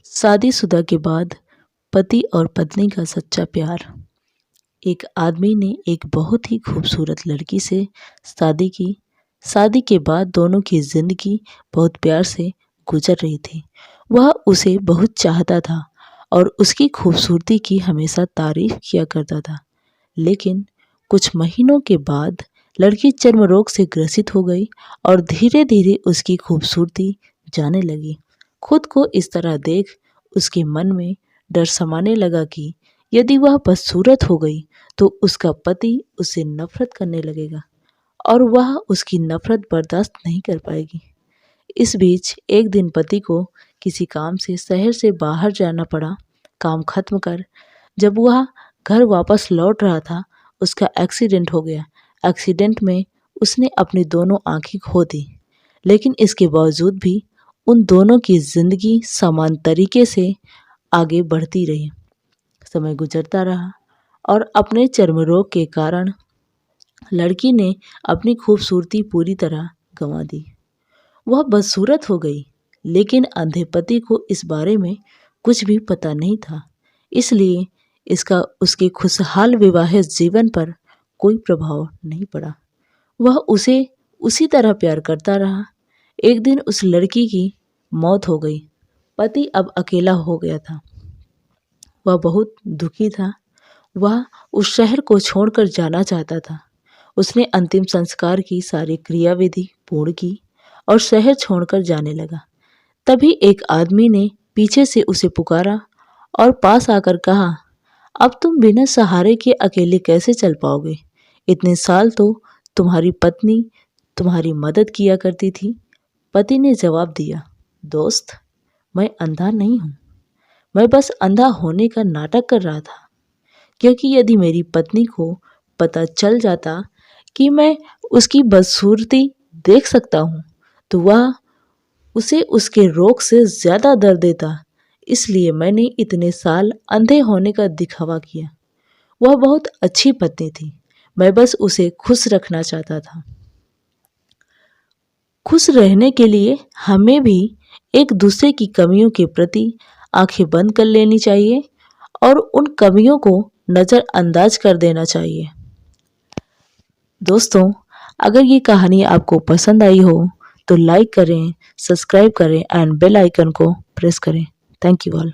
शादीशुदा के बाद पति और पत्नी का सच्चा प्यार। एक आदमी ने एक बहुत ही खूबसूरत लड़की से शादी की। शादी के बाद दोनों की जिंदगी बहुत प्यार से गुजर रही थी। वह उसे बहुत चाहता था और उसकी खूबसूरती की हमेशा तारीफ किया करता था। लेकिन कुछ महीनों के बाद लड़की चर्म रोग से ग्रसित हो गई और धीरे धीरे उसकी खूबसूरती जाने लगी। खुद को इस तरह देख उसके मन में डर समाने लगा कि यदि वह बदसूरत हो गई तो उसका पति उससे नफरत करने लगेगा और वह उसकी नफरत बर्दाश्त नहीं कर पाएगी। इस बीच एक दिन पति को किसी काम से शहर से बाहर जाना पड़ा। काम खत्म कर जब वह घर वापस लौट रहा था, उसका एक्सीडेंट हो गया। एक्सीडेंट में उसने अपनी दोनों आंखें खो दी, लेकिन इसके बावजूद भी उन दोनों की जिंदगी समान तरीके से आगे बढ़ती रही। समय गुजरता रहा और अपने चर्म रोग के कारण लड़की ने अपनी खूबसूरती पूरी तरह गंवा दी। वह बदसूरत हो गई, लेकिन अंधे पति को इस बारे में कुछ भी पता नहीं था, इसलिए इसका उसके खुशहाल विवाहित जीवन पर कोई प्रभाव नहीं पड़ा। वह उसे उसी तरह प्यार करता रहा। एक दिन उस लड़की की मौत हो गई। पति अब अकेला हो गया था। वह बहुत दुखी था। वह उस शहर को छोड़कर जाना चाहता था। उसने अंतिम संस्कार की सारी क्रियाविधि पूर्ण की और शहर छोड़कर जाने लगा। तभी एक आदमी ने पीछे से उसे पुकारा और पास आकर कहा, अब तुम बिना सहारे के अकेले कैसे चल पाओगे? इतने साल तो तुम्हारी पत्नी तुम्हारी मदद किया करती थी। पति ने जवाब दिया, दोस्त, मैं अंधा नहीं हूँ। मैं बस अंधा होने का नाटक कर रहा था, क्योंकि यदि मेरी पत्नी को पता चल जाता कि मैं उसकी बदसूरती देख सकता हूँ तो वह उसे उसके रोग से ज्यादा दर्द देता। इसलिए मैंने इतने साल अंधे होने का दिखावा किया। वह बहुत अच्छी पत्नी थी। मैं बस उसे खुश रखना चाहता था। खुश रहने के लिए हमें भी एक दूसरे की कमियों के प्रति आंखें बंद कर लेनी चाहिए और उन कमियों को नज़रअंदाज कर देना चाहिए। दोस्तों, अगर ये कहानी आपको पसंद आई हो तो लाइक करें, सब्सक्राइब करें एंड बेल आइकन को प्रेस करें। Thank you all.